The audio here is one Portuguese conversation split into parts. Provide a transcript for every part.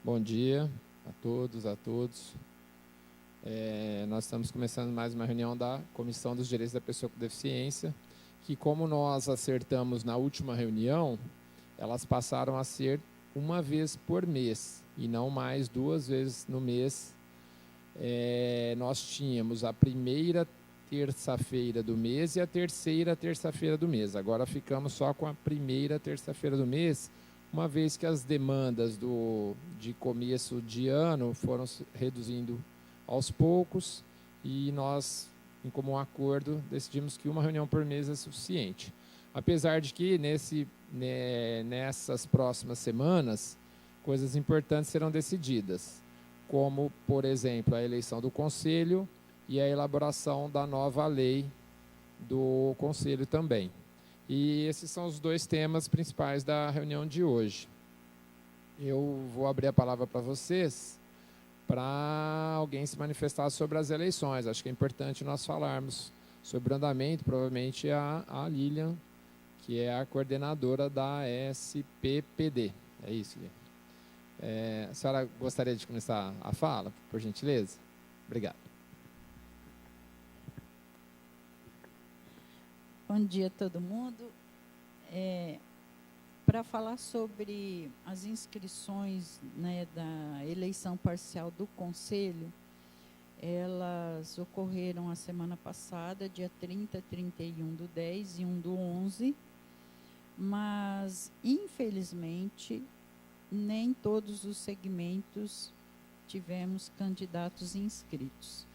Bom dia a todos, a todos. Nós estamos começando mais uma reunião da Comissão dos Direitos da Pessoa com Deficiência, que, como nós acertamos na última reunião, elas passaram a ser uma vez por mês e não mais 2 vezes no mês. Nós tínhamos a primeira terça-feira do mês e a terceira terça-feira do mês. Agora ficamos só com a primeira terça-feira do mês, uma vez que as demandas de começo de ano foram se reduzindo aos poucos e nós, em comum acordo, decidimos que uma reunião por mês é suficiente. Apesar de que nessas próximas semanas, coisas importantes serão decididas, como, por exemplo, a eleição do Conselho e a elaboração da nova lei do Conselho também. E esses são os 2 temas principais da reunião de hoje. Eu vou abrir a palavra para vocês, para alguém se manifestar sobre as eleições. Acho que é importante nós falarmos sobre o andamento, provavelmente a Lilian, que é a coordenadora da SPPD. É isso, Lilian. A senhora gostaria de começar a fala, por gentileza? Obrigado. Bom dia a todo mundo. Para falar sobre as inscrições, né, da eleição parcial do Conselho, elas ocorreram a semana passada, dia 30, 31/10 e 1/11, mas, infelizmente, nem todos os segmentos tivemos candidatos inscritos.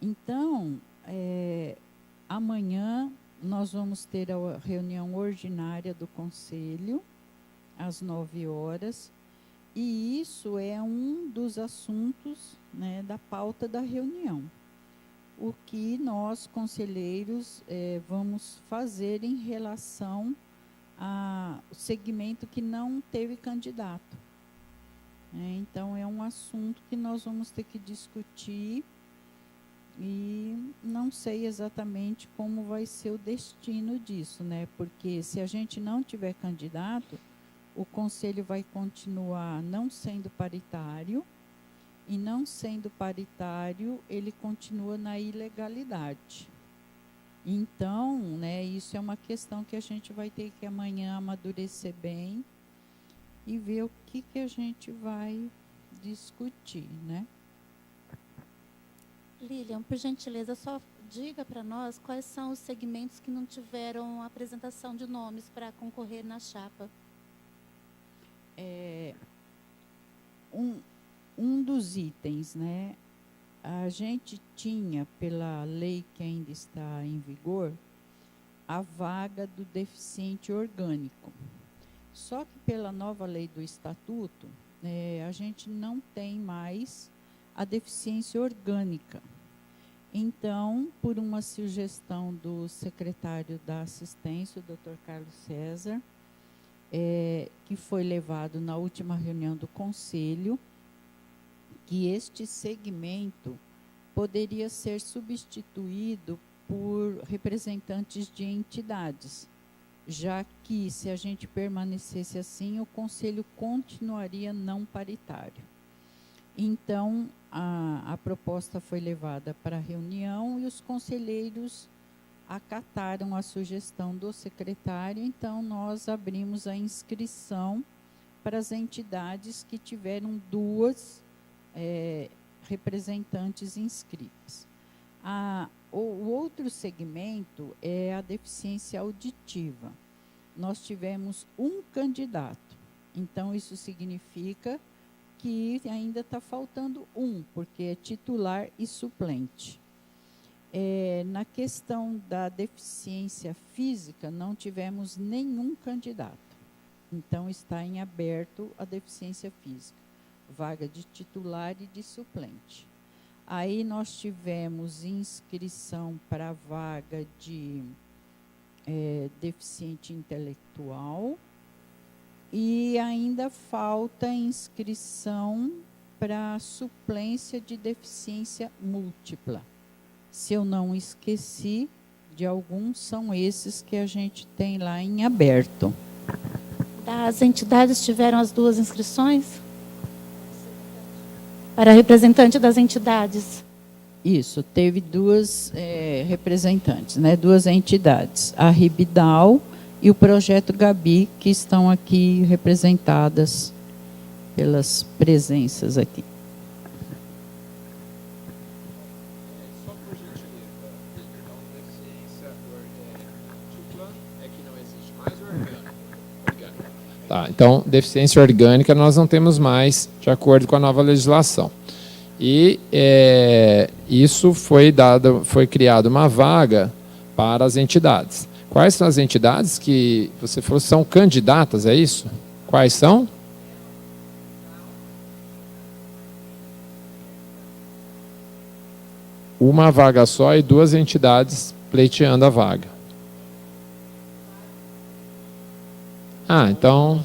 Então, amanhã nós vamos ter a reunião ordinária do Conselho, às 9 horas, e isso é um dos assuntos, né, da pauta da reunião. O que nós, conselheiros, vamos fazer em relação ao segmento que não teve candidato. Então, é um assunto que nós vamos ter que discutir e não sei exatamente como vai ser o destino disso, né? Porque se a gente não tiver candidato, o Conselho vai continuar não sendo paritário, e não sendo paritário, ele continua na ilegalidade. Então, né, isso é uma questão que a gente vai ter que amanhã amadurecer bem e ver o que a gente vai discutir, né? Lilian, por gentileza, só diga para nós quais são os segmentos que não tiveram apresentação de nomes para concorrer na chapa. Um dos itens, né? A gente tinha, pela lei que ainda está em vigor, a vaga do deficiente orgânico. Só que pela nova lei do estatuto, a gente não tem mais a deficiência orgânica. Então, por uma sugestão do secretário da assistência, o Dr. Carlos César, que foi levado na última reunião do Conselho, que este segmento poderia ser substituído por representantes de entidades, já que, se a gente permanecesse assim, o Conselho continuaria não paritário. Então, a proposta foi levada para a reunião e os conselheiros acataram a sugestão do secretário, então nós abrimos a inscrição para as entidades que tiveram 2 representantes inscritas. O outro segmento é a deficiência auditiva. Nós tivemos um candidato, então isso significa que ainda está faltando um, porque é titular e suplente. Na questão da deficiência física, não tivemos nenhum candidato. Então, está em aberto a deficiência física, vaga de titular e de suplente. Aí nós tivemos inscrição para a vaga de deficiente intelectual, e ainda falta inscrição para a suplência de deficiência múltipla. Se eu não esqueci de alguns, são esses que a gente tem lá em aberto. As entidades tiveram as 2 inscrições? Para representante das entidades. Isso, teve 2 representantes, né, 2 entidades, a Ribidal e o Projeto Gabi, que estão aqui representadas pelas presenças aqui. Só por gentileza, então, deficiência múltipla é que não existe mais orgânica. Tá, então, deficiência orgânica nós não temos mais, de acordo com a nova legislação. E isso foi criada uma vaga para as entidades. Quais são as entidades que você falou são candidatas, é isso? Quais são? Uma vaga só e 2 entidades pleiteando a vaga. Ah, então...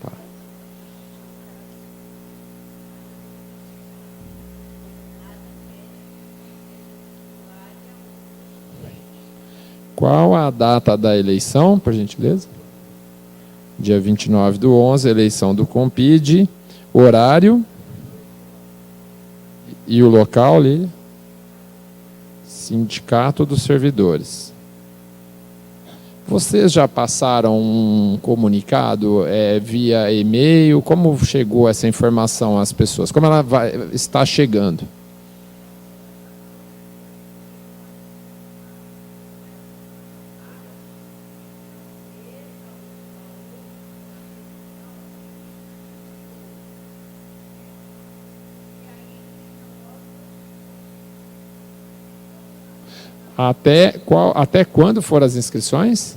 Tá. Qual a data da eleição, por gentileza? Dia 29/11, eleição do Compid, horário e o local ali, Sindicato dos Servidores. Vocês já passaram um comunicado via e-mail? Como chegou essa informação às pessoas? Como ela está chegando? Até quando foram as inscrições?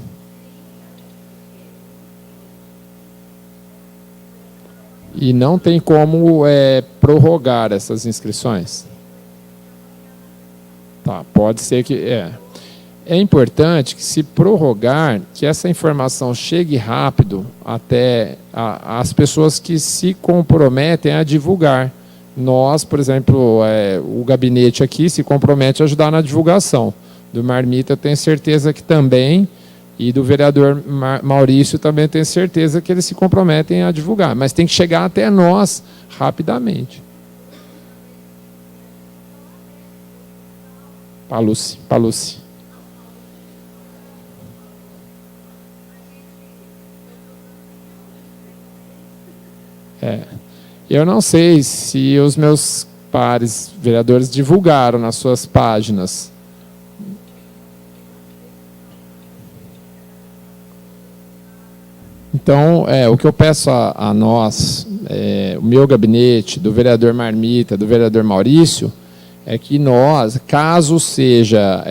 E não tem como prorrogar essas inscrições? Tá, pode ser que... É importante que, se prorrogar, que essa informação chegue rápido até as pessoas que se comprometem a divulgar. Nós, por exemplo, o gabinete aqui se compromete a ajudar na divulgação. Do Marmita, eu tenho certeza que também, e do vereador Maurício também tenho certeza que eles se comprometem a divulgar. Mas tem que chegar até nós rapidamente. Palucci. Eu não sei se os meus pares vereadores divulgaram nas suas páginas. Então, o que eu peço a nós, o meu gabinete, do vereador Marmita, do vereador Maurício, é que nós, caso seja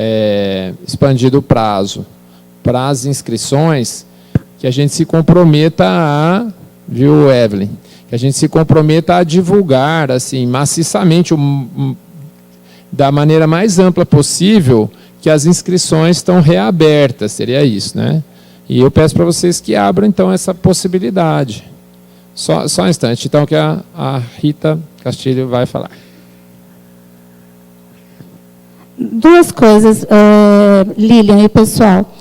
expandido o prazo para as inscrições, que a gente se comprometa viu, Evelyn? Que a gente se comprometa a divulgar, assim, maciçamente, da maneira mais ampla possível, que as inscrições estão reabertas, seria isso, né? E eu peço para vocês que abram, então, essa possibilidade. Só um instante, então, que a Rita Castilho vai falar. 2 coisas, Lilian e pessoal.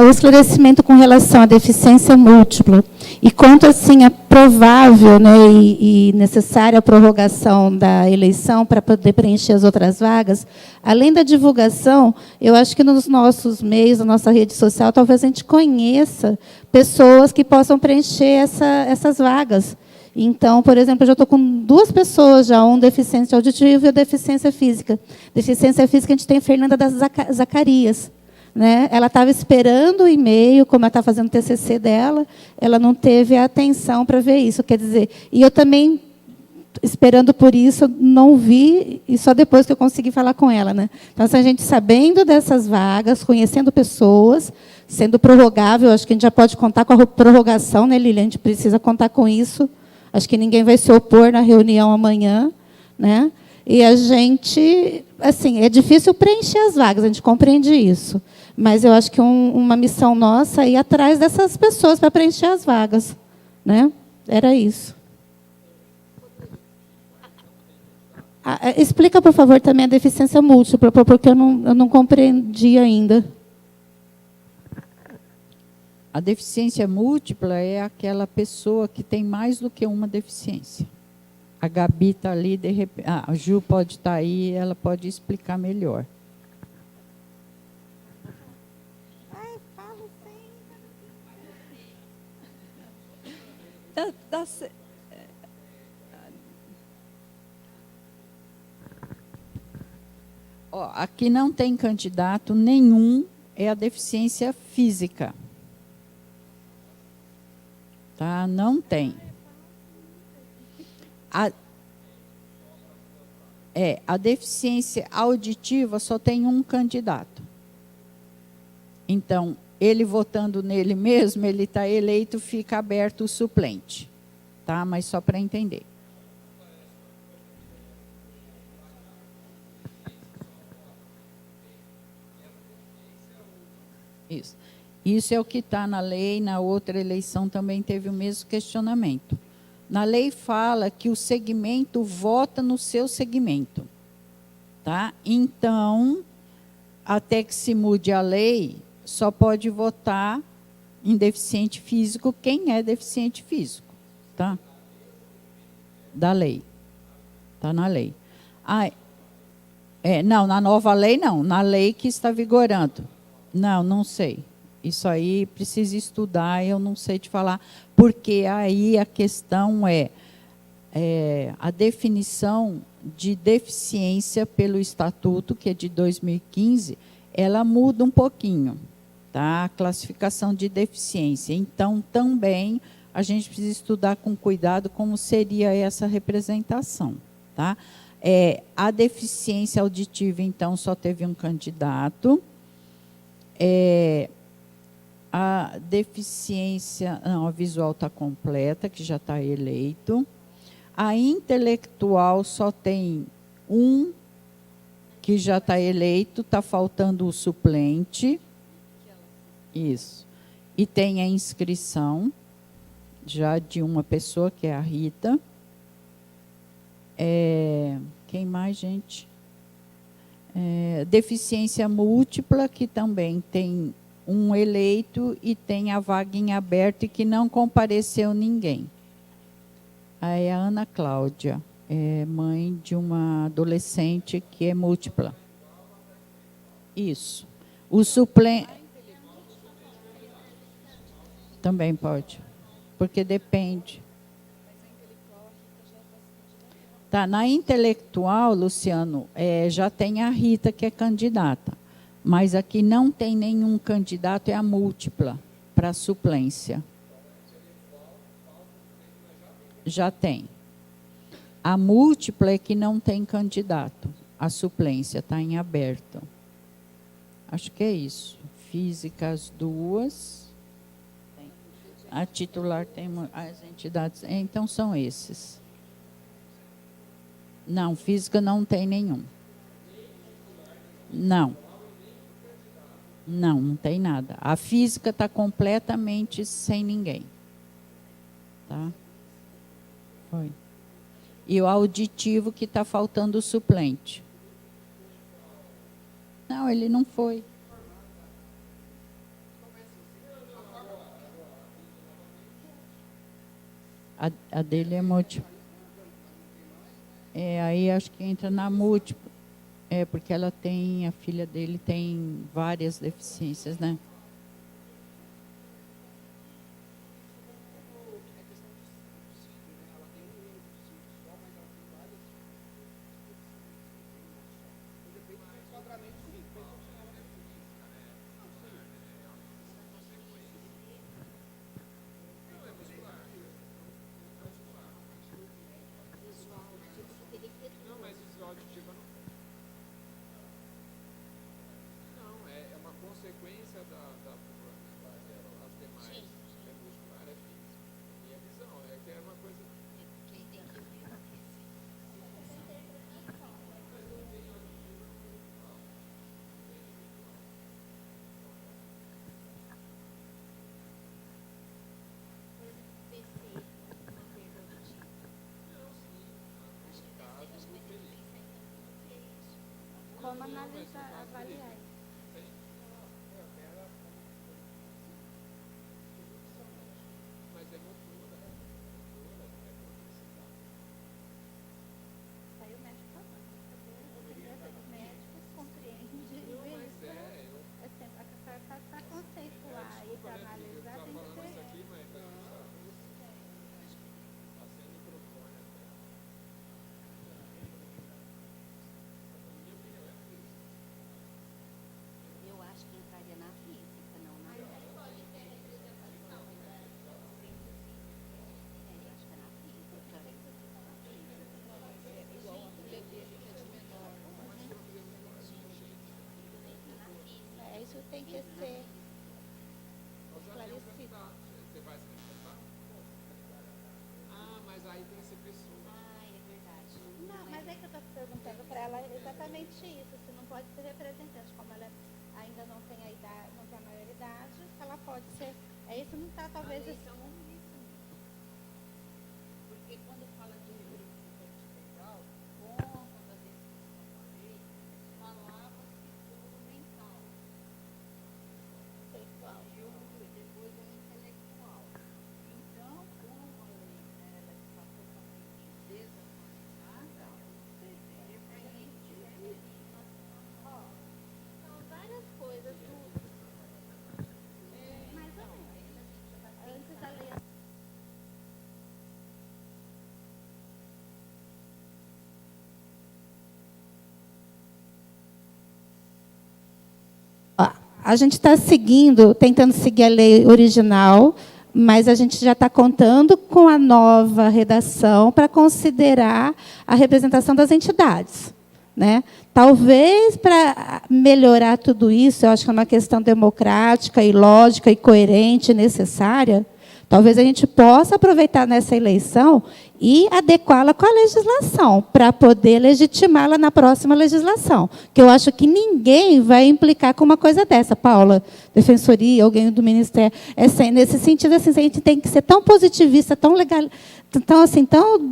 O esclarecimento com relação à deficiência múltipla e quanto assim é provável, né, e necessária a prorrogação da eleição para poder preencher as outras vagas, além da divulgação, eu acho que nos nossos meios, na nossa rede social, talvez a gente conheça pessoas que possam preencher essas vagas. Então, por exemplo, eu já estou com 2 pessoas já, um deficiente auditivo e a deficiência física. Deficiência física, a gente tem a Fernanda das Zacarias. Né? Ela estava esperando o e-mail, como ela está fazendo o TCC dela, ela não teve a atenção para ver isso. Quer dizer, e eu também, esperando por isso, não vi, e só depois que eu consegui falar com ela. Né? Então, assim, a gente sabendo dessas vagas, conhecendo pessoas, sendo prorrogável, acho que a gente já pode contar com a prorrogação, né, Lilian? A gente precisa contar com isso. Acho que ninguém vai se opor na reunião amanhã. Né? E a gente, assim, é difícil preencher as vagas, a gente compreende isso. Mas eu acho que uma missão nossa é ir atrás dessas pessoas para preencher as vagas. Né? Era isso. Explica, por favor, também a deficiência múltipla, porque eu não compreendi ainda. A deficiência múltipla é aquela pessoa que tem mais do que uma deficiência. A Gabi está ali, de repente, a Ju pode estar aí, ela pode explicar melhor. Ó, aqui não tem candidato nenhum, é a deficiência física. Tá? Não tem. A deficiência auditiva só tem um candidato. Então, ele votando nele mesmo, ele está eleito, fica aberto o suplente. Tá? Mas só para entender. Isso. Isso é o que está na lei, na outra eleição também teve o mesmo questionamento. Na lei fala que o segmento vota no seu segmento. Tá? Então, até que se mude a lei, só pode votar em deficiente físico quem é deficiente físico. Tá? Da lei. Está na lei. Não, na nova lei não, na lei que está vigorando. Não sei. Isso aí precisa estudar, eu não sei te falar, porque aí a questão é a definição de deficiência pelo Estatuto, que é de 2015, ela muda um pouquinho, tá? A classificação de deficiência. Então, também, a gente precisa estudar com cuidado como seria essa representação, tá? A deficiência auditiva, então, só teve um candidato. A deficiência, não, a visual está completa, que já está eleito. A intelectual só tem um que já está eleito, está faltando o suplente. Isso. E tem a inscrição já de uma pessoa, que é a Rita. Quem mais, gente? Deficiência múltipla, que também tem um eleito e tem a vaga em aberto e que não compareceu ninguém. Aí a Ana Cláudia, mãe de uma adolescente que é múltipla. Isso. O suplente... Também pode, porque depende. Tá, na intelectual, Luciano, já tem a Rita, que é candidata. Mas aqui não tem nenhum candidato, é a múltipla para suplência. Já tem. A múltipla é que não tem candidato. A suplência está em aberto. Acho que é isso. Física, as duas. A titular tem as entidades. Então, são esses. Não, física não tem nenhum. Não, não tem nada. A física está completamente sem ninguém. Tá? Foi. E o auditivo que está faltando o suplente. Não, ele não foi. A dele é múltipla. Aí acho que entra na múltipla. Porque ela tem, a filha dele tem várias deficiências, né? Consequência as demais muscular física. Minha visão é que é uma coisa. Como analisar, avaliar? tem que ser esclarecido. Você vai se manifestar? Ah, mas aí tem que ser pessoa. Ah, é verdade. Não, mas é que eu estou perguntando para ela exatamente isso, se não pode ser representante, como ela ainda não tem a idade, não tem a maioridade, se ela pode ser. É isso, não está talvez. Porque quando fala de representante legal, como da definição da lei, falava-se do mental. Intelectual. E depois o intelectual. Então, como a lei ela está totalmente desatualizada, você vê para a gente São várias coisas. Mais ou menos. Antes da lei. A gente está tentando seguir a lei original, mas a gente já está contando com a nova redação para considerar a representação das entidades, né? Talvez, para melhorar tudo isso, eu acho que é uma questão democrática e lógica e coerente e necessária, talvez a gente possa aproveitar nessa eleição e adequá-la com a legislação, para poder legitimá-la na próxima legislação. Que eu acho que ninguém vai implicar com uma coisa dessa, Paula, Defensoria, alguém do Ministério. Nesse sentido, assim, a gente tem que ser tão positivista, tão legal, tão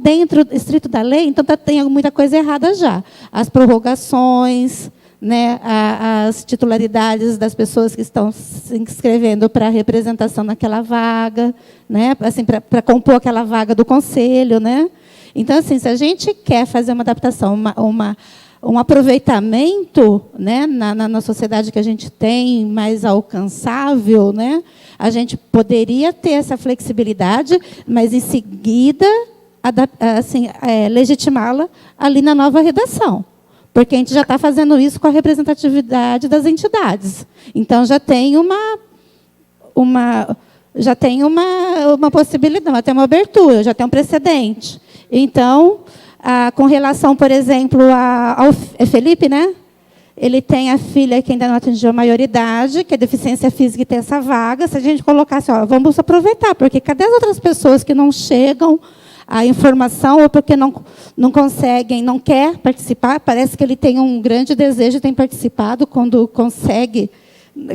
dentro estrito da lei, então tem muita coisa errada já. As prorrogações, né, as titularidades das pessoas que estão se inscrevendo para a representação naquela vaga, né, assim, para compor aquela vaga do conselho, né? Então, assim, se a gente quer fazer uma adaptação, um aproveitamento, né, na sociedade que a gente tem, mais alcançável, né, a gente poderia ter essa flexibilidade, mas, em seguida, assim, legitimá-la ali na nova redação. Porque a gente já está fazendo isso com a representatividade das entidades. Então, já tem uma possibilidade, já tem uma abertura, já tem um precedente. Então, com relação, por exemplo, ao Felipe, né? Ele tem a filha que ainda não atingiu a maioridade, que é deficiência física e tem essa vaga. Se a gente colocasse, vamos aproveitar, porque cadê as outras pessoas que não chegam a informação, ou porque não conseguem, não quer participar? Parece que ele tem um grande desejo, tem participado quando consegue,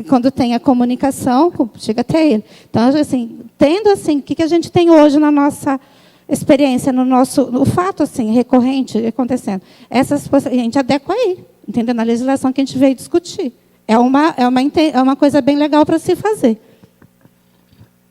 quando tem a comunicação, chega até ele. Então, assim, tendo assim, o que a gente tem hoje na nossa experiência, no fato assim, recorrente acontecendo, a gente adequa aí, entendeu? Na legislação que a gente veio discutir. É uma coisa bem legal para se fazer.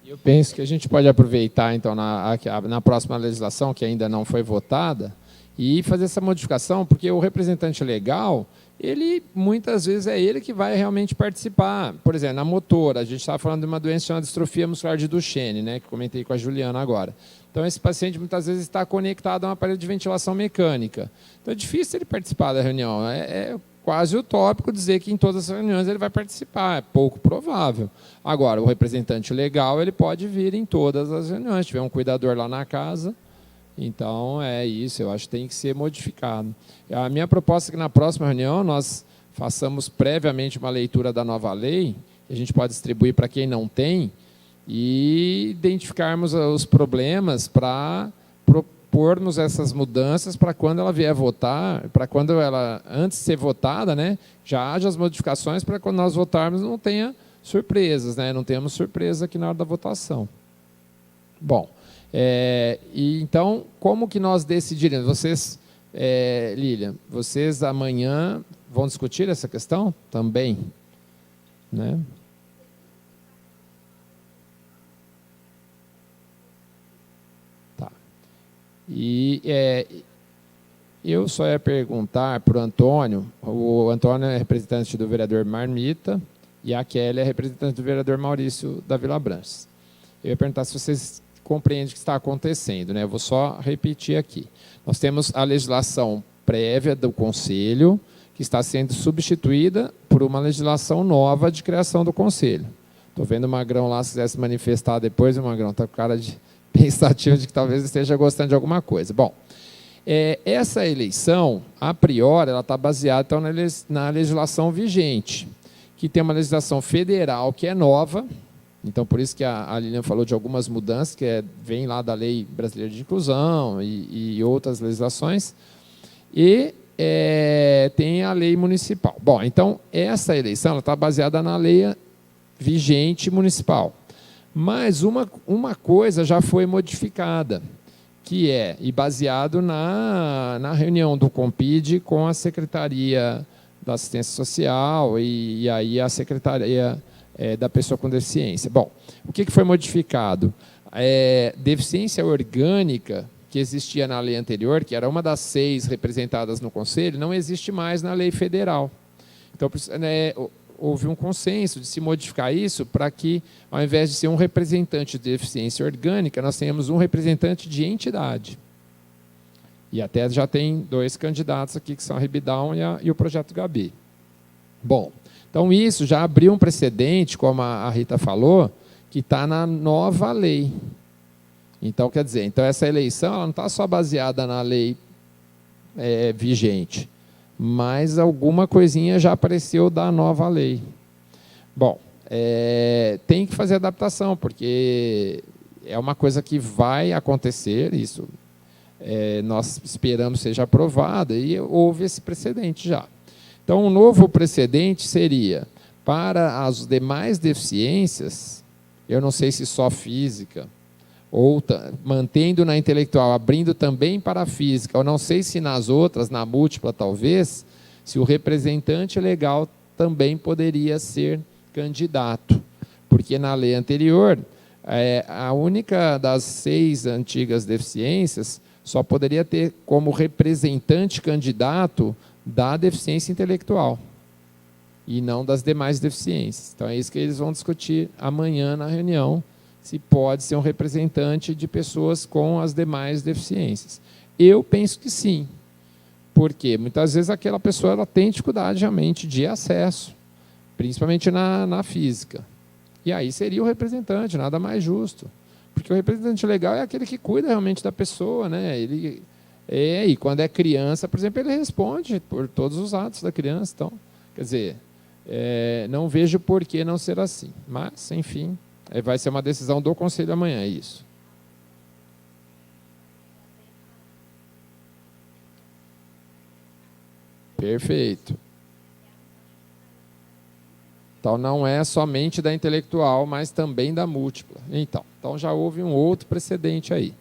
Eu penso que a gente pode aproveitar, então, na próxima legislação, que ainda não foi votada, e fazer essa modificação, porque o representante legal, ele, muitas vezes, é ele que vai realmente participar. Por exemplo, na motora, a gente estava falando de uma doença chamada distrofia muscular de Duchenne, né, que comentei com a Juliana agora. Então, esse paciente, muitas vezes, está conectado a um aparelho de ventilação mecânica. Então, é difícil ele participar da reunião. É quase utópico dizer que em todas as reuniões ele vai participar, é pouco provável. Agora, o representante legal, ele pode vir em todas as reuniões, se tiver um cuidador lá na casa. Então, é isso, eu acho que tem que ser modificado. A minha proposta é que na próxima reunião nós façamos previamente uma leitura da nova lei, que a gente pode distribuir para quem não tem, e identificarmos os problemas para propormos essas mudanças para quando ela vier votar, para quando ela, antes de ser votada, né, já haja as modificações para quando nós votarmos não tenha surpresas, né, não tenhamos surpresa aqui na hora da votação. Bom, e então, como que nós decidiremos? Vocês, Lília, vocês amanhã vão discutir essa questão também, né? Tá. E eu só ia perguntar para o Antônio é representante do vereador Marmita e a Kelly é representante do vereador Maurício da Vila Branches. Eu ia perguntar se vocês compreendem o que está acontecendo, né? Eu vou só repetir aqui. Nós temos a legislação prévia do Conselho, que está sendo substituída por uma legislação nova de criação do Conselho. Estou vendo o Magrão lá, se quiser se manifestar depois, o Magrão está com cara de pensativo de que talvez esteja gostando de alguma coisa. Bom, essa eleição, a priori, ela está baseada então, na legislação vigente, que tem uma legislação federal que é nova, então por isso que a Lilian falou de algumas mudanças, que vem lá da Lei Brasileira de Inclusão e outras legislações, e tem a lei municipal. Bom, então essa eleição está baseada na lei vigente municipal, mas uma coisa já foi modificada, que e baseado na reunião do CONPID com a Secretaria da Assistência Social e aí a Secretaria da Pessoa com Deficiência. Bom, o que foi modificado? Deficiência orgânica, que existia na lei anterior, que era uma das 6 representadas no Conselho, não existe mais na lei federal. Então, houve um consenso de se modificar isso para que, ao invés de ser um representante de deficiência orgânica, nós tenhamos um representante de entidade. E até já tem 2 candidatos aqui, que são a Ribidown e o Projeto Gabi. Bom, então isso já abriu um precedente, como a Rita falou, que está na nova lei. Então, quer dizer, essa eleição ela não está só baseada na lei vigente, mas alguma coisinha já apareceu da nova lei. Bom, tem que fazer adaptação, porque é uma coisa que vai acontecer, isso nós esperamos seja aprovado, e houve esse precedente já. Então, um novo precedente seria, para as demais deficiências, eu não sei se só física, ou mantendo na intelectual, abrindo também para a física, eu não sei se nas outras, na múltipla talvez, se o representante legal também poderia ser candidato, porque na lei anterior, a única das 6 antigas deficiências só poderia ter como representante candidato da deficiência intelectual, e não das demais deficiências. Então é isso que eles vão discutir amanhã na reunião, se pode ser um representante de pessoas com as demais deficiências. Eu penso que sim, porque muitas vezes aquela pessoa ela tem dificuldade realmente de acesso, principalmente na física. E aí seria o representante, nada mais justo. Porque o representante legal é aquele que cuida realmente da pessoa, né? E quando é criança, por exemplo, ele responde por todos os atos da criança. Então, quer dizer, não vejo por que não ser assim. Mas, enfim, vai ser uma decisão do Conselho amanhã, isso. Perfeito. Então, não é somente da intelectual, mas também da múltipla. Então já houve um outro precedente aí.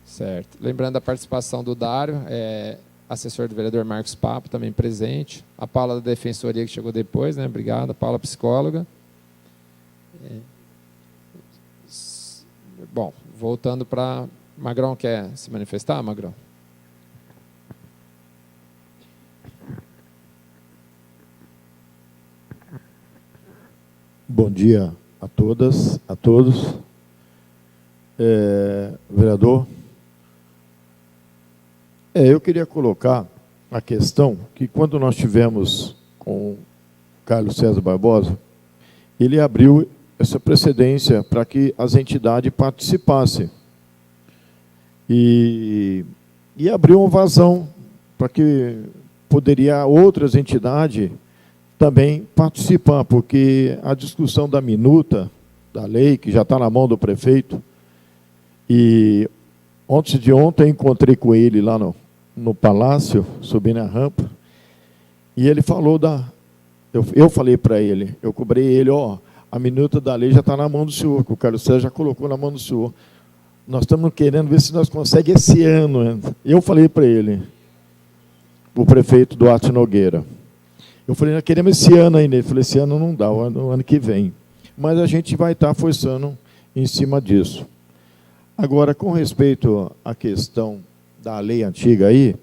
Certo. Lembrando a participação do Dário, assessor do vereador Marcos Papo, também presente. A Paula da Defensoria, que chegou depois, né? Obrigado. A Paula, psicóloga. Bom, voltando para... Magrão quer se manifestar, Magrão? Bom dia a todas, a todos. Vereador, eu queria colocar a questão que, quando nós tivemos com o Carlos César Barbosa, ele abriu essa precedência para que as entidades participassem. E abriu uma vazão para que poderia outras entidades também participar, porque a discussão da minuta da lei, que já está na mão do prefeito, e antes de ontem eu encontrei com ele lá no palácio, subindo a rampa, e ele falou eu falei para ele, eu cobrei ele, a minuta da lei já está na mão do senhor, que o Carlos César já colocou na mão do senhor. Nós estamos querendo ver se nós conseguimos esse ano. Eu falei para ele, o prefeito Duarte Nogueira. Eu falei, nós queremos esse ano ainda. Ele falou, esse ano não dá, o ano que vem. Mas a gente vai estar forçando em cima disso. Agora, com respeito à questão da lei antiga aí,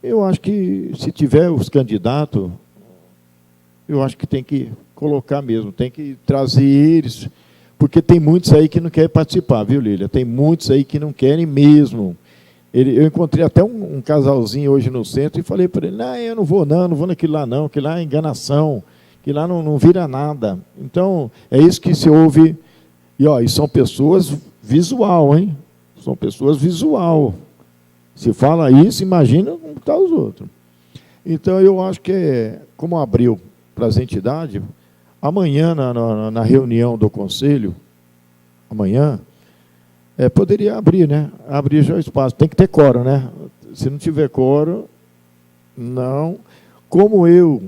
eu acho que, se tiver os candidatos, eu acho que tem que colocar mesmo, tem que trazer eles, porque tem muitos aí que não querem participar, viu, Lília? Tem muitos aí que não querem mesmo. Eu encontrei até um casalzinho hoje no centro e falei para ele, não, eu não vou naquilo lá não, que lá é enganação, que lá não vira nada. Então, é isso que se ouve, e são pessoas visual, hein? São pessoas visual. Se fala isso, imagina como estão os outros. Então, eu acho que, como abriu para as entidades, amanhã, na reunião do Conselho, amanhã, poderia abrir, né? Abrir já o espaço. Tem que ter quórum, né? Se não tiver quórum, não. Como eu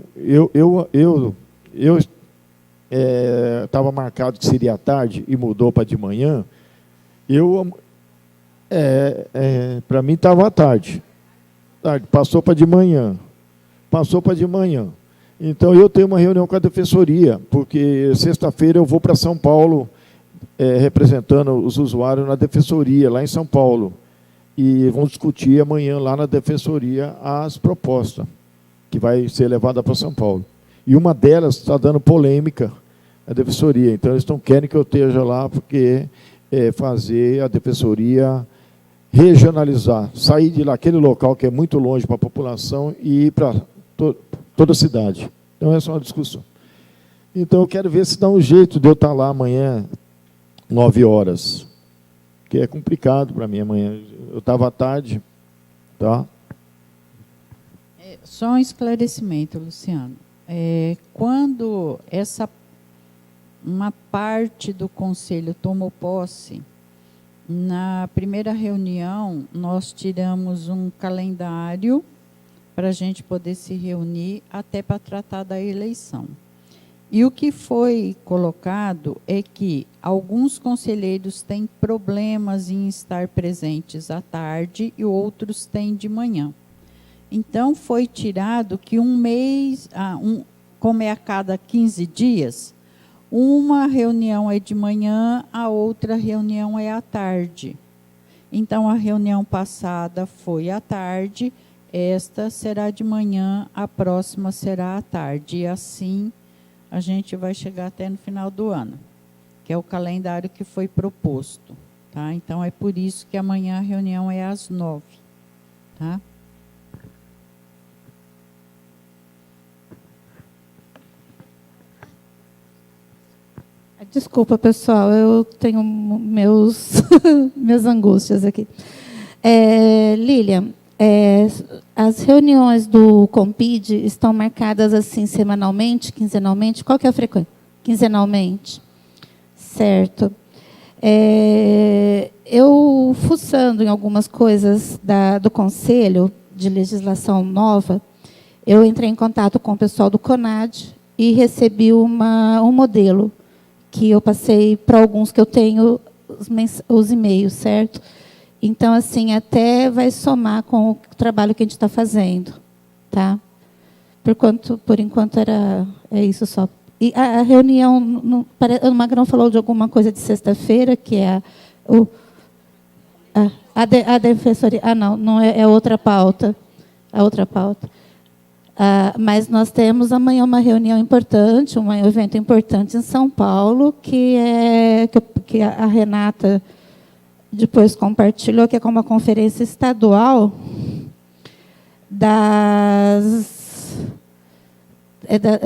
estava marcado que seria à tarde e mudou para de manhã, para mim estava à tarde. Passou para de manhã. Passou para de manhã. Então, eu tenho uma reunião com a Defensoria, porque sexta-feira eu vou para São Paulo, representando os usuários na Defensoria, lá em São Paulo. E vamos discutir amanhã lá na Defensoria as propostas, que vai ser levada para São Paulo. E uma delas está dando polêmica, a Defensoria. Então, eles não querem que eu esteja lá, porque fazer a Defensoria regionalizar, sair de lá, aquele local que é muito longe para a população e ir para toda a cidade. Então, essa é uma discussão. Então, eu quero ver se dá um jeito de eu estar lá amanhã, 9 horas, que é complicado para mim amanhã. Eu estava à tarde, tá? Só um esclarecimento, Luciano. Quando uma parte do Conselho tomou posse, na primeira reunião, nós tiramos um calendário para a gente poder se reunir até para tratar da eleição. E o que foi colocado é que alguns conselheiros têm problemas em estar presentes à tarde e outros têm de manhã. Então, foi tirado que um mês, como é a cada 15 dias, uma reunião é de manhã, a outra reunião é à tarde. Então, a reunião passada foi à tarde, esta será de manhã, a próxima será à tarde. E assim, a gente vai chegar até no final do ano, que é o calendário que foi proposto. Tá? Então, é por isso que amanhã a reunião é às 9h. Tá? Desculpa, pessoal, eu tenho minhas angústias aqui. Lilian, as reuniões do Compid estão marcadas assim semanalmente, quinzenalmente? Qual que é a frequência? Quinzenalmente. Certo. Eu, fuçando em algumas coisas do Conselho de Legislação Nova, eu entrei em contato com o pessoal do CONAD e recebi um modelo que eu passei para alguns que eu tenho os e-mails, certo? Então, assim, até vai somar com o trabalho que a gente está fazendo, tá? Por enquanto, é isso só. E a reunião, o Magrão falou de alguma coisa de sexta-feira, que é a defensoria. Não é outra pauta. É outra pauta. Mas nós temos amanhã uma reunião importante, um evento importante em São Paulo, que a Renata depois compartilhou, que é com uma conferência estadual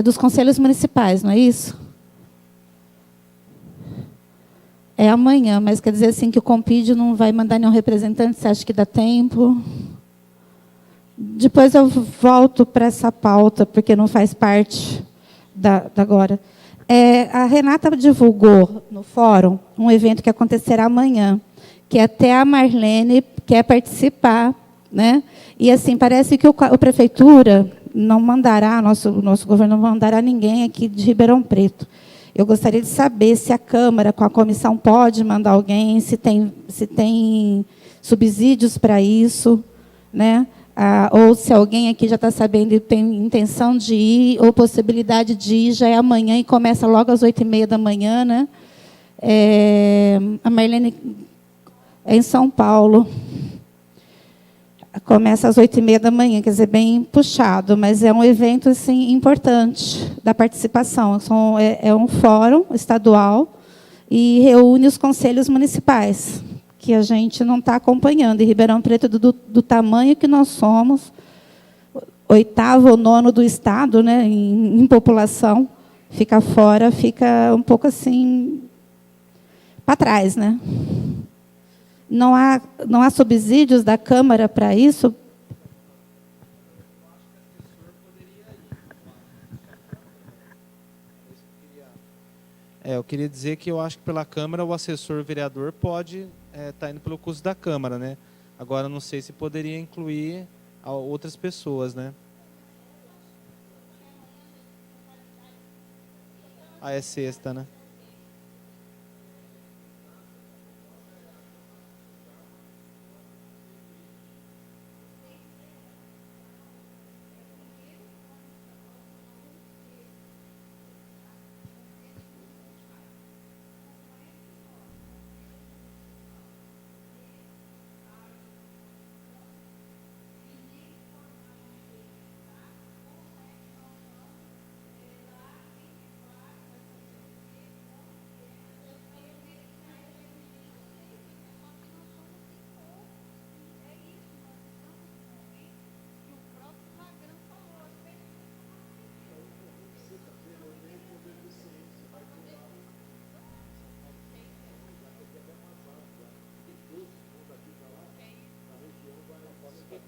dos conselhos municipais, não é isso? É amanhã, mas quer dizer assim que o Compid não vai mandar nenhum representante, você acha que dá tempo? Depois eu volto para essa pauta, porque não faz parte da agora. A Renata divulgou no fórum um evento que acontecerá amanhã, que até a Marlene quer participar, né? E assim, parece que a prefeitura não mandará, nosso governo não mandará ninguém aqui de Ribeirão Preto. Eu gostaria de saber se a Câmara, com a comissão, pode mandar alguém, se tem subsídios para isso, né? Ou se alguém aqui já está sabendo e tem intenção de ir, ou possibilidade de ir, já é amanhã e começa logo às 8h30 da manhã, né? A Marlene é em São Paulo. Começa às 8h30 da manhã, quer dizer, bem puxado, mas é um evento assim, importante da participação. É um fórum estadual e reúne os conselhos municipais, que a gente não está acompanhando. E Ribeirão Preto, do tamanho que nós somos, 8º ou 9º do Estado, né, em população, fica fora, fica um pouco assim, para trás, né? Não há subsídios da Câmara para isso? Eu queria dizer que eu acho que pela Câmara o assessor vereador pode estar indo pelo custo da Câmara, né? Agora, não sei se poderia incluir outras pessoas, né? É sexta, né?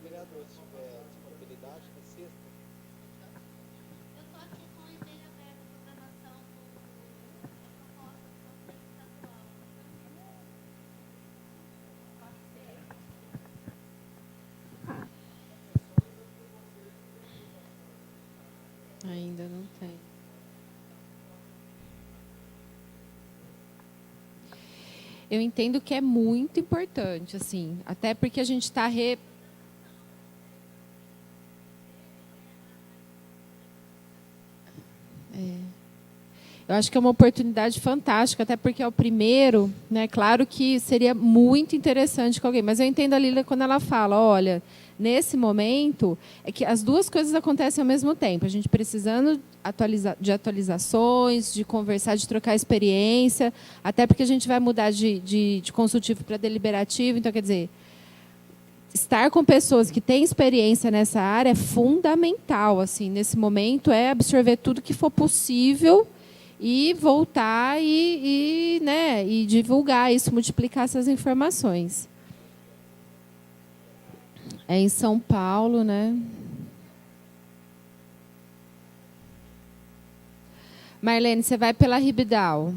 Vereador, se tiver disponibilidade, na sexta. Eu estou aqui com o e-mail aberto a programação da proposta do Conselho Estadual. Ainda não tem. Eu entendo que é muito importante, assim, até porque a gente está Eu acho que é uma oportunidade fantástica, até porque é o primeiro, né? Claro que seria muito interessante com alguém, mas eu entendo a Lília quando ela fala, olha, nesse momento, é que as duas coisas acontecem ao mesmo tempo. A gente precisando de atualizações, de conversar, de trocar experiência, até porque a gente vai mudar de consultivo para deliberativo, então, quer dizer, estar com pessoas que têm experiência nessa área é fundamental, assim, nesse momento, é absorver tudo que for possível e voltar né, e divulgar isso, multiplicar essas informações. É em São Paulo, né? Marlene, você vai pela Ribidal.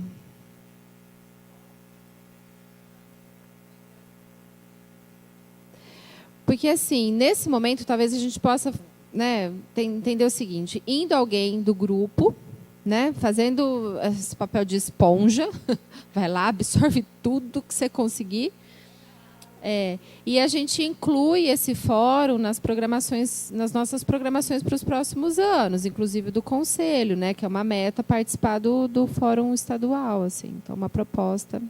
Porque, assim, nesse momento, talvez a gente possa, né, entender o seguinte, indo alguém do grupo, né, fazendo esse papel de esponja, vai lá, absorve tudo que você conseguir, e a gente inclui esse fórum nas nossas programações para os próximos anos, inclusive do Conselho, né, que é uma meta participar do fórum estadual, assim, então uma proposta.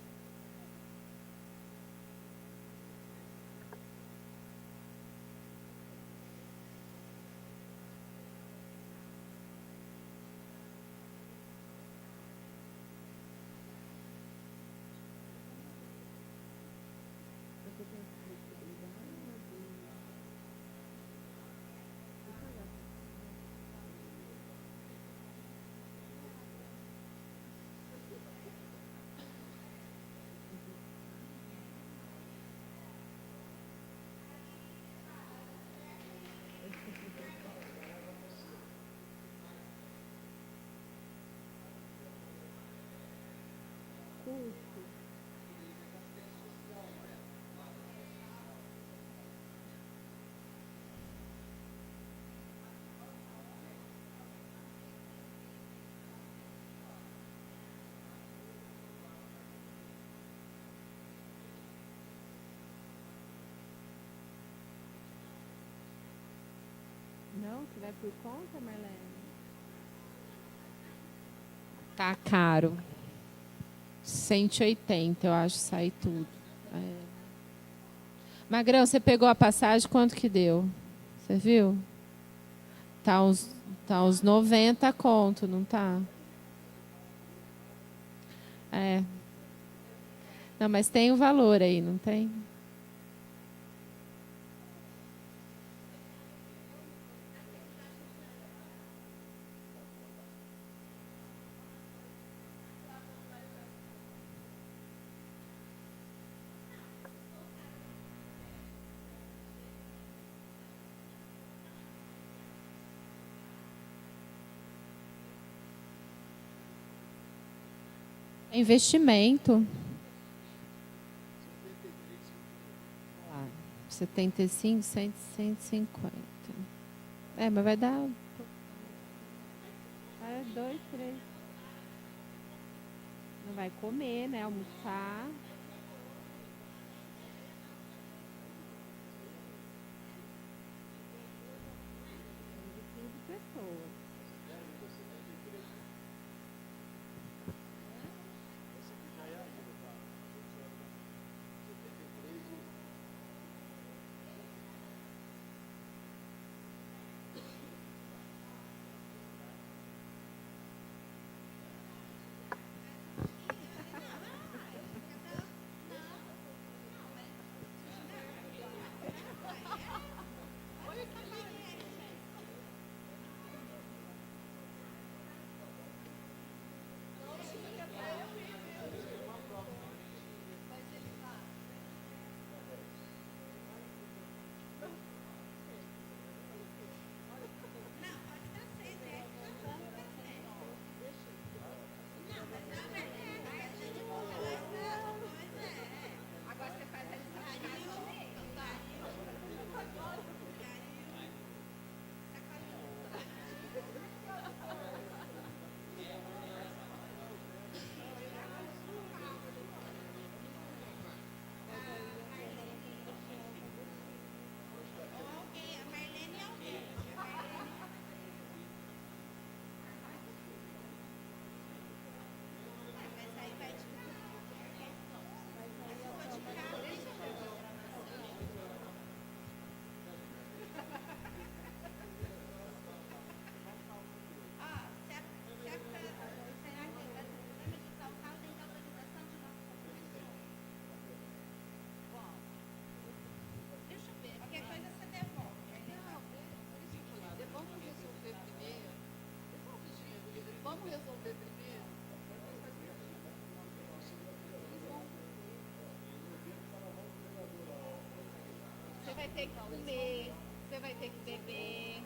Não, que vai por conta, Marlene? Tá caro. 180, eu acho, sai tudo. Magrão, você pegou a passagem, quanto que deu? Você viu? Tá uns 90 conto, não tá? Não, mas tem o valor aí, não tem? Investimento. 75, 100, 150. Mas vai dar... 2, 3. Não vai comer, né? Almoçar. De 15 pessoas. Você vai ter que comer, você vai ter que beber.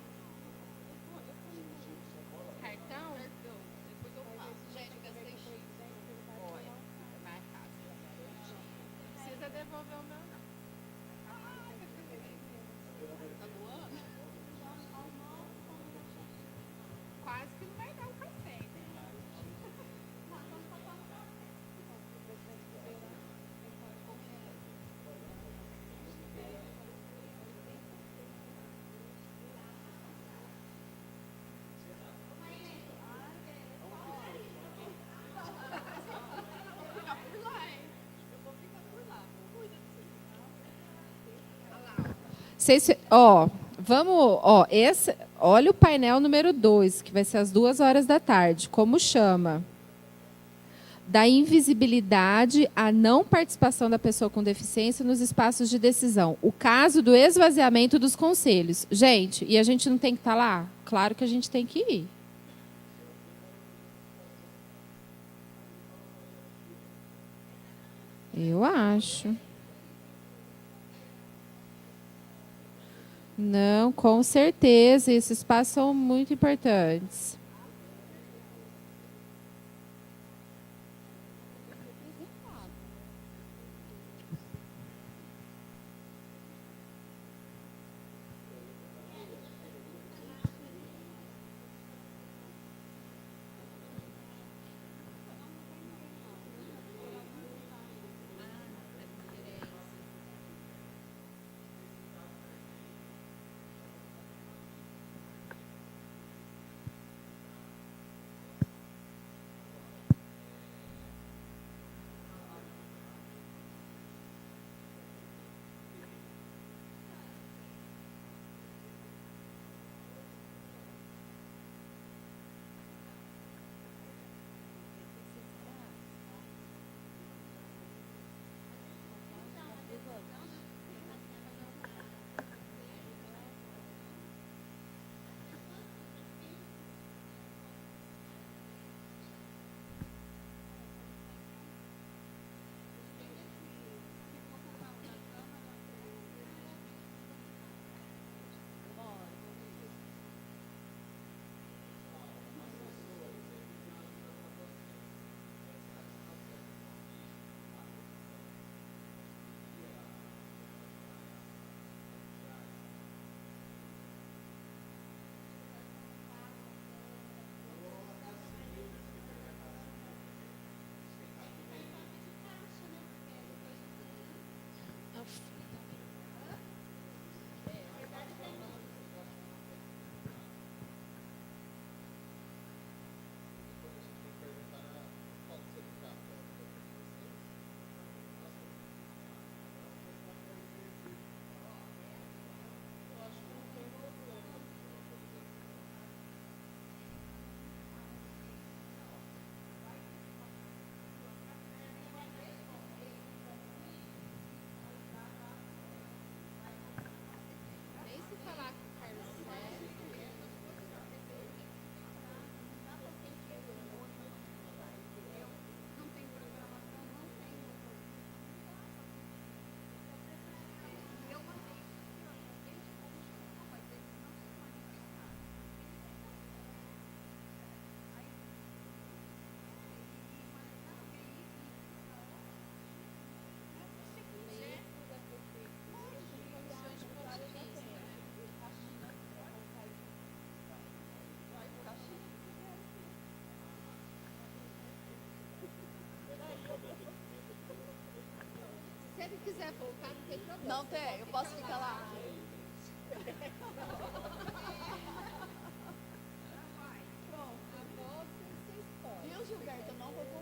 Cartão? Depois eu faço. Gente, gastei X. Olha, mais fácil. Não precisa devolver o meu, não. Tá doando? Quase que não vai dar o café, né? Olha o painel número 2, que vai ser às 2h da tarde. Como chama? Da invisibilidade à não participação da pessoa com deficiência nos espaços de decisão. O caso do esvaziamento dos conselhos. Gente, e a gente não tem que estar lá? Claro que a gente tem que ir. Eu acho. Não, com certeza. Esses espaços são muito importantes. Se ele quiser voltar, não tem problema. Não tem, eu posso ficar lá. Viu, Gilberto? Eu não vou voltar.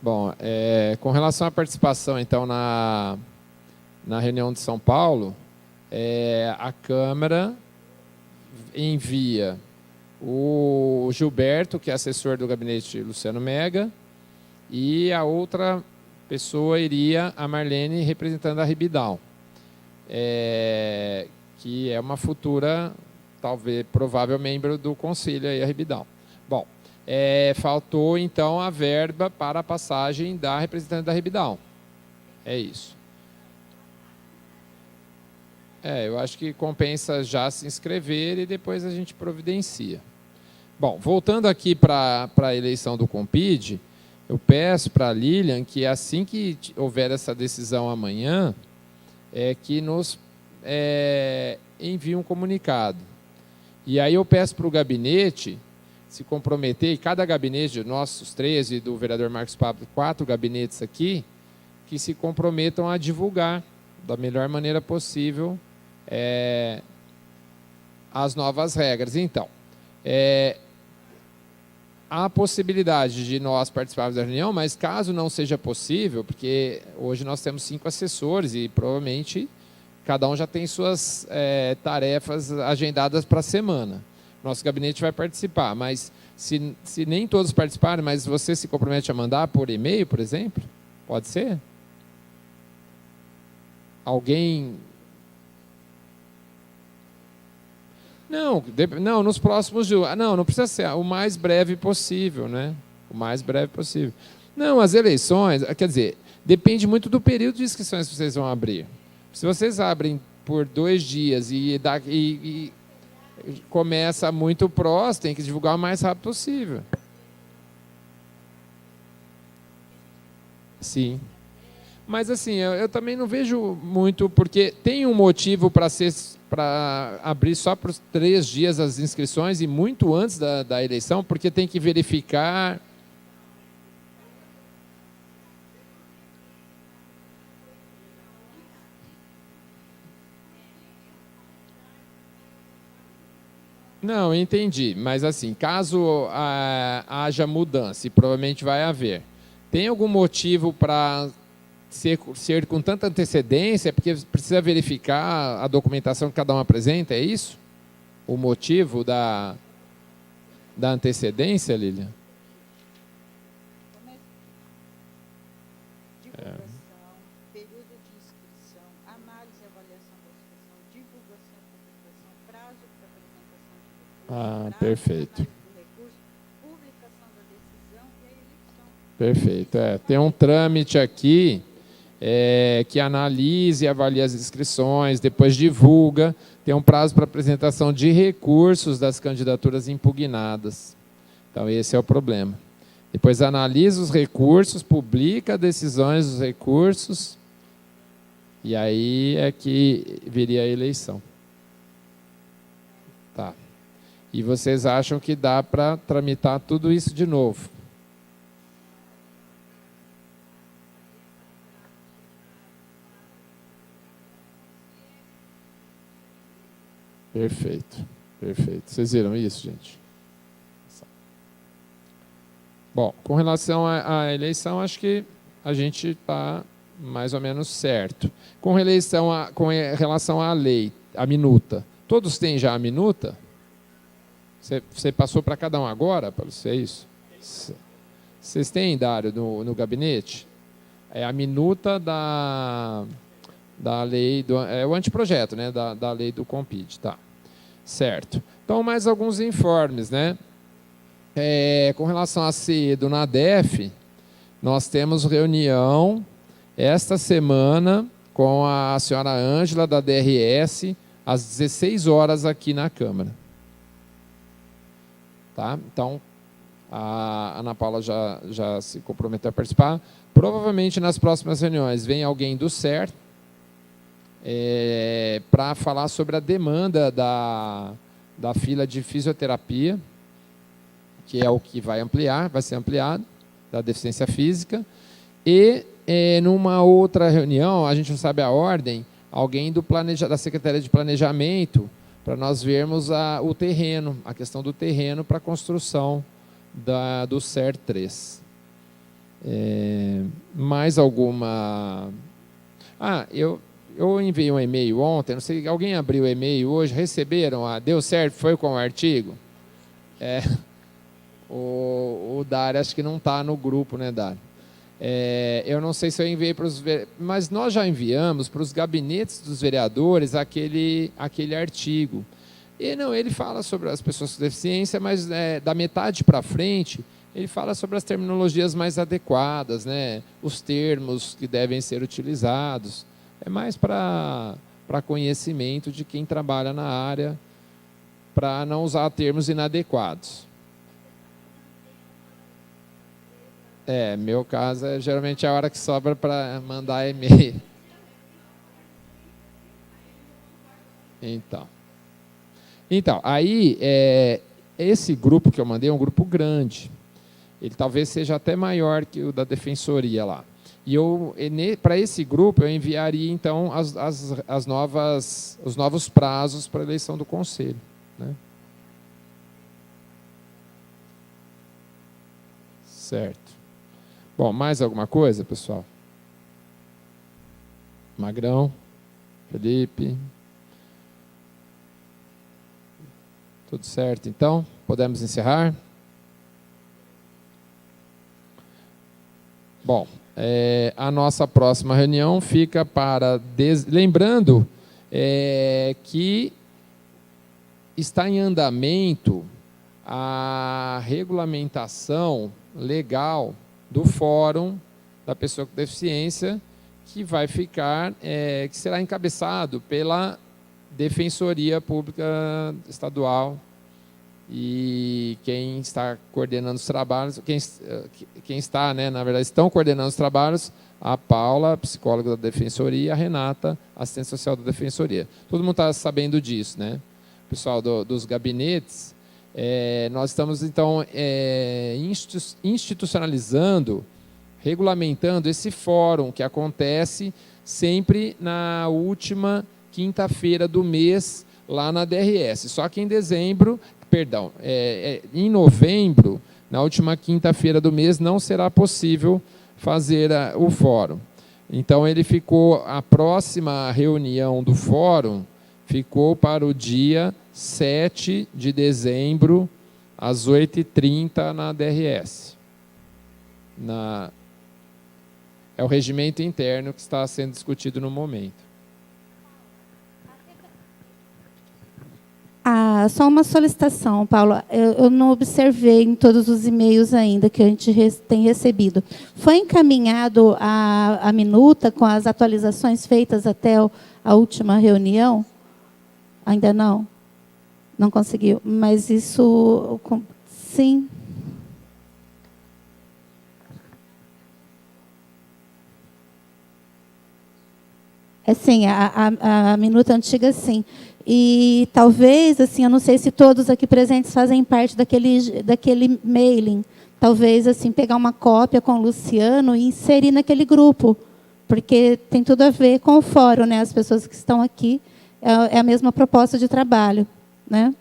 Bom, com relação à participação, então, na reunião de São Paulo, a Câmara envia o Gilberto, que é assessor do gabinete Luciano Mega, e a outra pessoa iria a Marlene, representando a Ribidal, que é uma futura, talvez, provável membro do conselho, aí, a Ribidal. Bom, faltou, então, a verba para a passagem da representante da Ribidal. É isso. Eu acho que compensa já se inscrever e depois a gente providencia. Bom, voltando aqui para a eleição do Compid, eu peço para a Lilian que, assim que houver essa decisão amanhã, que nos envie um comunicado. E aí eu peço para o gabinete se comprometer, e cada gabinete, nossos 13 e do vereador Marcos Pablo, 4 gabinetes aqui, que se comprometam a divulgar da melhor maneira possível as novas regras. Então, há a possibilidade de nós participarmos da reunião, mas caso não seja possível, porque hoje nós temos 5 assessores e provavelmente cada um já tem suas tarefas agendadas para a semana. Nosso gabinete vai participar, mas se nem todos participarem, mas você se compromete a mandar por e-mail, por exemplo? Pode ser? Alguém... Não, nos próximos dias. Não precisa ser o mais breve possível, né? O mais breve possível. Não, as eleições, quer dizer, depende muito do período de inscrições que vocês vão abrir. Se vocês abrem por 2 dias e começa muito próximo, tem que divulgar o mais rápido possível. Sim. Mas assim, eu também não vejo muito, porque tem um motivo para abrir só para os 3 dias as inscrições e muito antes da eleição, porque tem que verificar. Não, entendi. Mas assim, caso haja mudança, e provavelmente vai haver, tem algum motivo para ser com tanta antecedência? Porque precisa verificar a documentação que cada um apresenta, é isso? O motivo da antecedência, Lilian? Divulgação, período de inscrição, análise e avaliação da inscrição, divulgação e publicação, prazo para apresentação de recurso, prazo perfeito. para análise do recurso, publicação da decisão e a eleição. Perfeito. Tem um trâmite aqui que analise e avalia as inscrições, depois divulga, tem um prazo para apresentação de recursos das candidaturas impugnadas. Então, esse é o problema. Depois analisa os recursos, publica decisões dos recursos, e aí é que viria a eleição. Tá. E vocês acham que dá para tramitar tudo isso de novo? Perfeito. Vocês viram isso, gente? Bom, com relação à eleição, acho que a gente está mais ou menos certo. Com relação à lei, a minuta, todos têm já a minuta? Você passou para cada um agora, para você isso? Vocês têm, Dário, no gabinete? É a minuta da lei, é o anteprojeto, né, da lei do Compid, tá? Certo. Então, mais alguns informes, né? Com relação a CE do NADEF, nós temos reunião esta semana com a senhora Ângela, da DRS, às 16 horas aqui na Câmara. Tá? Então, a Ana Paula já se comprometeu a participar. Provavelmente, nas próximas reuniões, vem alguém do SER para falar sobre a demanda da fila de fisioterapia, que é o que vai ser ampliado, da deficiência física. E, numa outra reunião, a gente não sabe a ordem, alguém da Secretaria de Planejamento, para nós vermos o terreno, a questão do terreno para a construção do SER 3. Mais alguma... Eu enviei um e-mail ontem, não sei, alguém abriu o e-mail hoje, receberam? Deu certo? Foi com o artigo? O Dário, acho que não está no grupo, né, Dário? Eu não sei se eu enviei para os... Mas nós já enviamos para os gabinetes dos vereadores aquele artigo. E não, ele fala sobre as pessoas com deficiência, mas da metade para frente, ele fala sobre as terminologias mais adequadas, né? Os termos que devem ser utilizados. É mais para conhecimento de quem trabalha na área, para não usar termos inadequados. Meu caso geralmente é a hora que sobra para mandar e-mail. Então, aí, esse grupo que eu mandei é um grupo grande. Ele talvez seja até maior que o da Defensoria lá. E para esse grupo, eu enviaria, então, os novos prazos para a eleição do Conselho, né? Certo. Bom, mais alguma coisa, pessoal? Magrão, Felipe. Tudo certo, então? Podemos encerrar? Bom, a nossa próxima reunião fica para... Lembrando que está em andamento a regulamentação legal do Fórum da Pessoa com Deficiência, que vai ficar, que será encabeçado pela Defensoria Pública Estadual, e quem está coordenando os trabalhos, quem está, né, na verdade, estão coordenando os trabalhos, a Paula, psicóloga da Defensoria, e a Renata, assistente social da Defensoria. Todo mundo está sabendo disso, né? O pessoal dos gabinetes, nós estamos, então, institucionalizando, regulamentando esse fórum que acontece sempre na última quinta-feira do mês, lá na DRS. Só que em em novembro, na última quinta-feira do mês, não será possível fazer o fórum. Então, a próxima reunião do fórum ficou para o dia 7 de dezembro, às 8h30, na DRS. É o regimento interno que está sendo discutido no momento. Só uma solicitação, Paulo. Eu não observei em todos os e-mails ainda que a gente tem recebido. Foi encaminhado a minuta com as atualizações feitas até a última reunião? Ainda não? Não conseguiu. Mas isso, sim. Sim, a minuta antiga, sim. E talvez, assim, eu não sei se todos aqui presentes fazem parte daquele mailing. Talvez, assim, pegar uma cópia com o Luciano e inserir naquele grupo, porque tem tudo a ver com o fórum, né? As pessoas que estão aqui, é a mesma proposta de trabalho, né?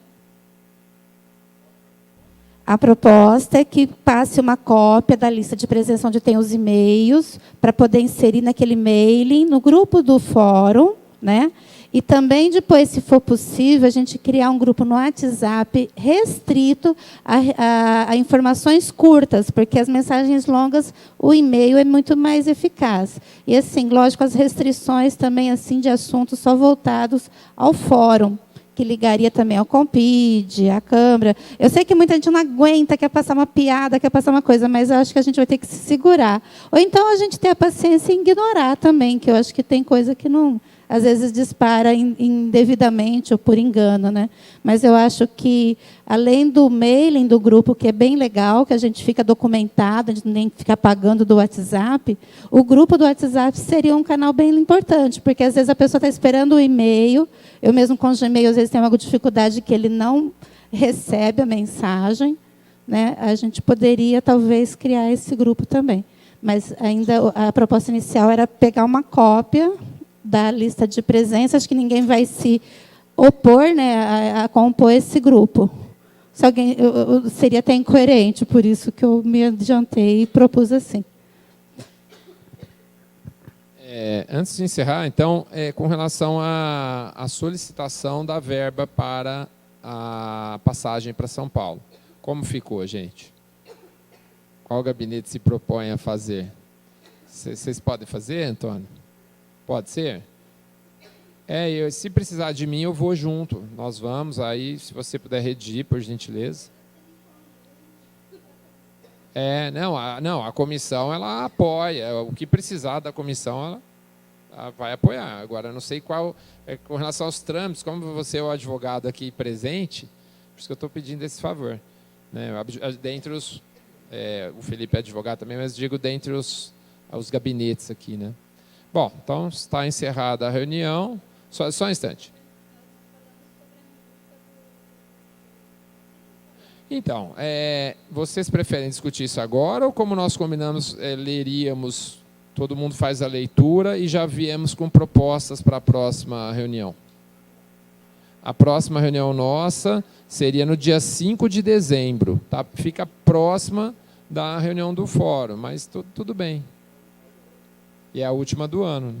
A proposta é que passe uma cópia da lista de presença onde tem os e-mails, para poder inserir naquele mailing, no grupo do fórum, né? E também depois, se for possível, a gente criar um grupo no WhatsApp restrito a informações curtas, porque as mensagens longas, o e-mail é muito mais eficaz. E assim, lógico, as restrições também assim de assuntos só voltados ao fórum, que ligaria também ao Compid, à Câmara. Eu sei que muita gente não aguenta, quer passar uma piada, quer passar uma coisa, mas eu acho que a gente vai ter que se segurar. Ou então a gente ter a paciência e ignorar também, que eu acho que tem coisa que não, às vezes dispara indevidamente ou por engano, né? Mas eu acho que, além do mailing do grupo, que é bem legal, que a gente fica documentado, a gente nem fica pagando do WhatsApp, o grupo do WhatsApp seria um canal bem importante, porque às vezes a pessoa está esperando o e-mail, eu mesmo com o Gmail, às vezes tenho alguma dificuldade que ele não recebe a mensagem, né? A gente poderia, talvez, criar esse grupo também. Mas ainda a proposta inicial era pegar uma cópia da lista de presença, acho que ninguém vai se opor, né, a compor esse grupo. Se alguém, eu seria até incoerente, por isso que eu me adiantei e propus assim. Antes de encerrar, então, com relação à solicitação da verba para a passagem para São Paulo. Como ficou, gente? Qual gabinete se propõe a fazer? Vocês podem fazer, Antônio? Pode ser? Se precisar de mim, eu vou junto. Nós vamos, aí, se você puder redigir, por gentileza. Não, a comissão, ela apoia. O que precisar da comissão, ela vai apoiar. Agora, eu não sei qual... com relação aos trâmites, como você é o advogado aqui presente, por isso que eu estou pedindo esse favor. Né? Dentre os... o Felipe é advogado também, mas digo dentre os gabinetes aqui, né? Bom, então está encerrada a reunião. Só um instante. Então, vocês preferem discutir isso agora ou, como nós combinamos, leríamos, todo mundo faz a leitura e já viemos com propostas para a próxima reunião? A próxima reunião nossa seria no dia 5 de dezembro. Tá? Fica próxima da reunião do fórum, mas tudo bem. E é a última do ano. Né?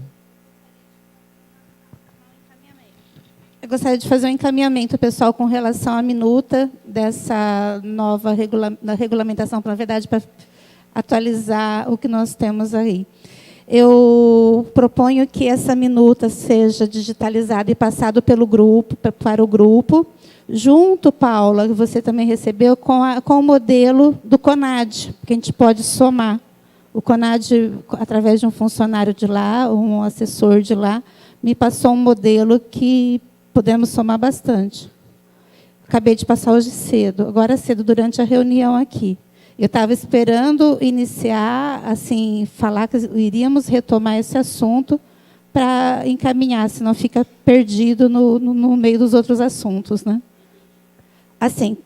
Eu gostaria de fazer um encaminhamento, pessoal, com relação à minuta dessa nova regulamentação, na verdade, para atualizar o que nós temos aí. Eu proponho que essa minuta seja digitalizada e passada pelo grupo, para o grupo, junto, Paula, que você também recebeu, com o modelo do CONAD, que a gente pode somar. O CONAD, através de um funcionário de lá, um assessor de lá, me passou um modelo que podemos somar bastante. Acabei de passar hoje cedo, agora cedo, durante a reunião aqui. Eu estava esperando iniciar, assim, falar que iríamos retomar esse assunto para encaminhar, senão fica perdido no meio dos outros assuntos, né? Assim,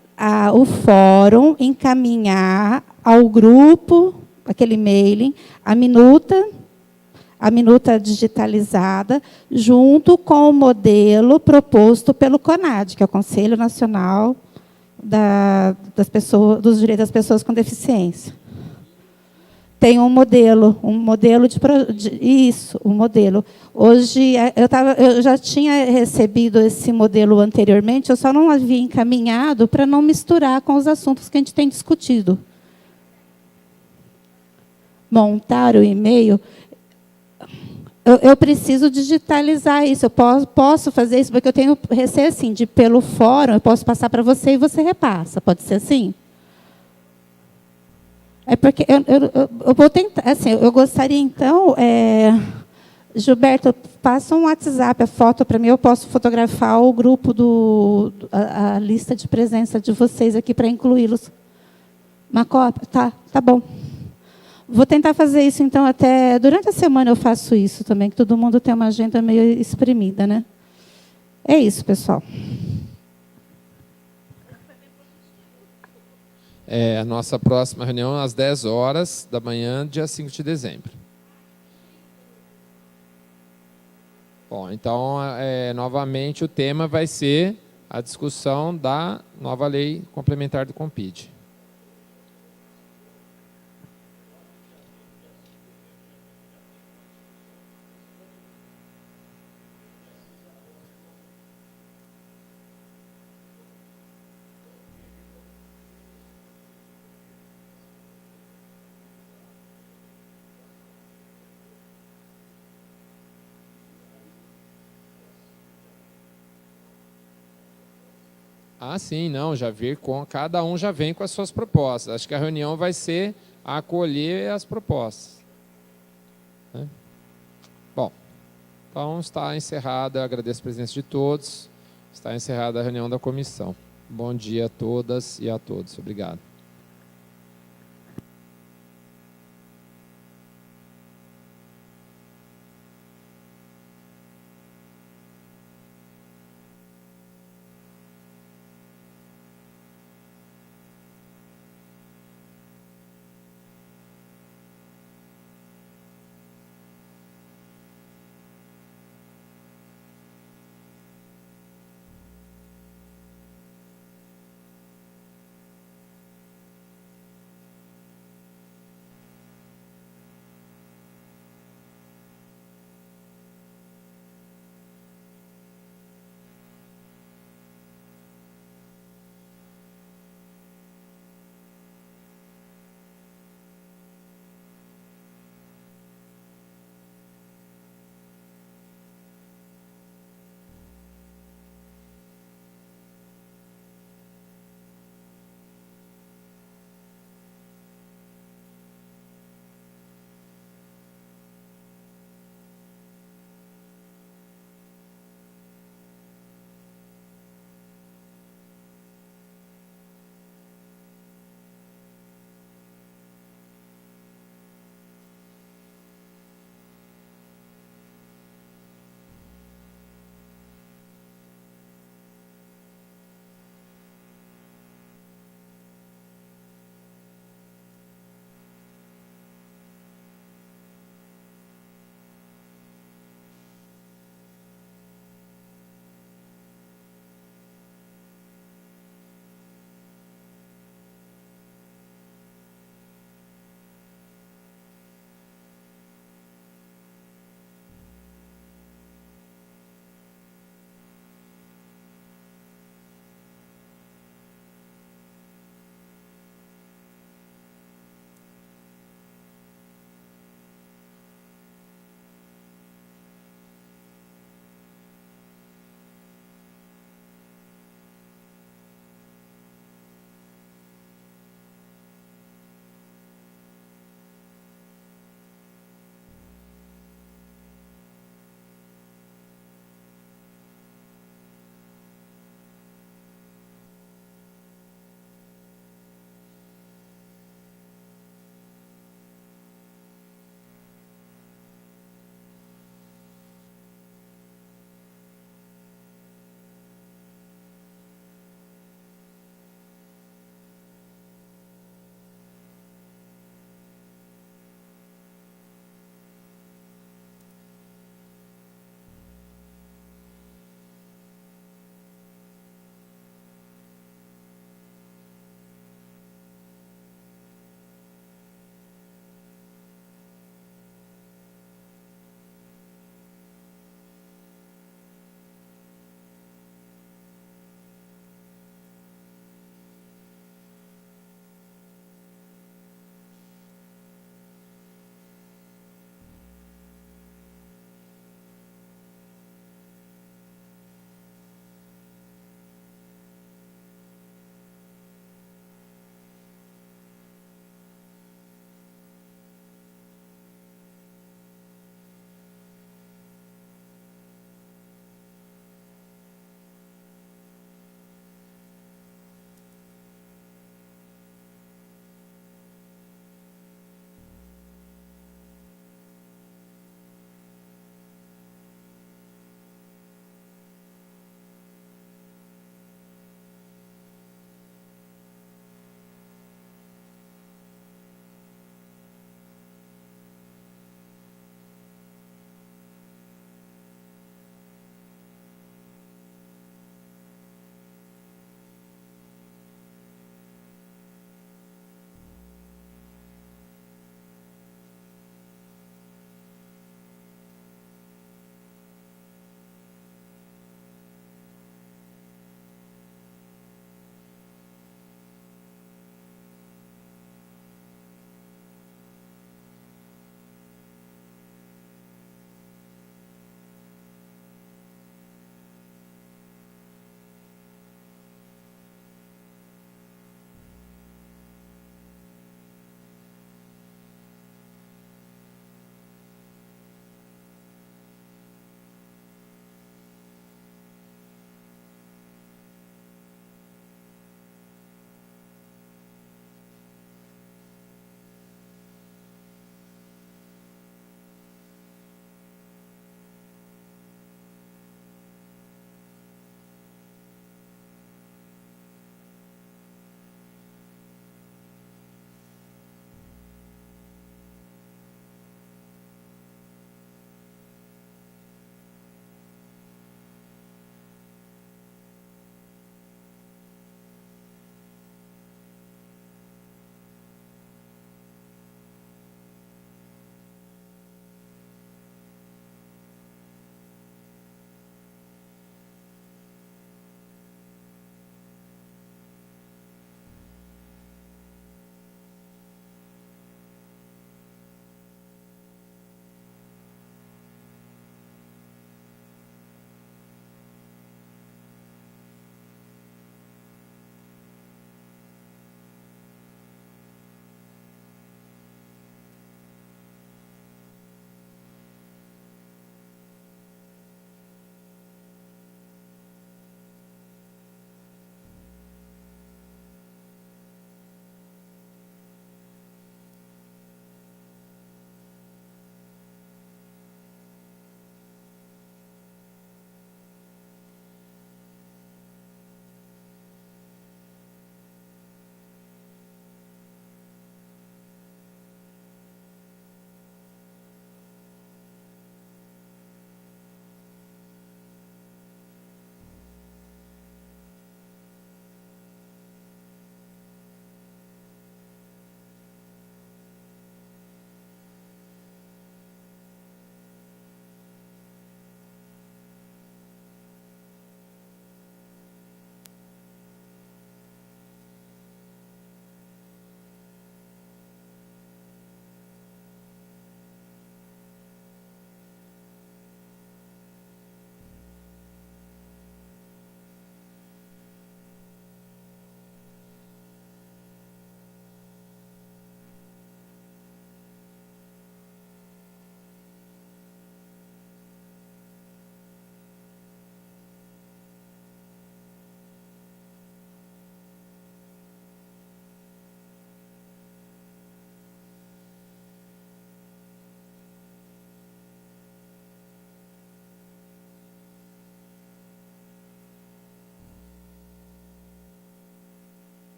o fórum encaminhar ao grupo, aquele mailing, a minuta digitalizada, junto com o modelo proposto pelo CONAD, que é o Conselho Nacional dos Direitos das Pessoas com Deficiência. Tem um modelo um modelo. Hoje, eu já tinha recebido esse modelo anteriormente, eu só não havia encaminhado para não misturar com os assuntos que a gente tem discutido. Montar o e-mail, eu preciso digitalizar isso. Eu posso fazer isso, porque eu tenho receio assim, pelo fórum, eu posso passar para você e você repassa. Pode ser assim? É porque eu vou tentar. Assim, eu gostaria, então, Gilberto, passa um WhatsApp, a foto para mim, eu posso fotografar o grupo, a lista de presença de vocês aqui para incluí-los. Uma cópia? Tá bom. Vou tentar fazer isso, então, até... Durante a semana eu faço isso também, que todo mundo tem uma agenda meio espremida, né? É isso, pessoal. A nossa próxima reunião às 10 horas da manhã, dia 5 de dezembro. Bom, então, novamente, o tema vai ser a discussão da nova lei complementar do Compid. Ah, sim, não, já vir com cada um já vem com as suas propostas. Acho que a reunião vai ser acolher as propostas. Né? Bom, então está encerrada, eu agradeço a presença de todos. Está encerrada a reunião da comissão. Bom dia a todas e a todos. Obrigado.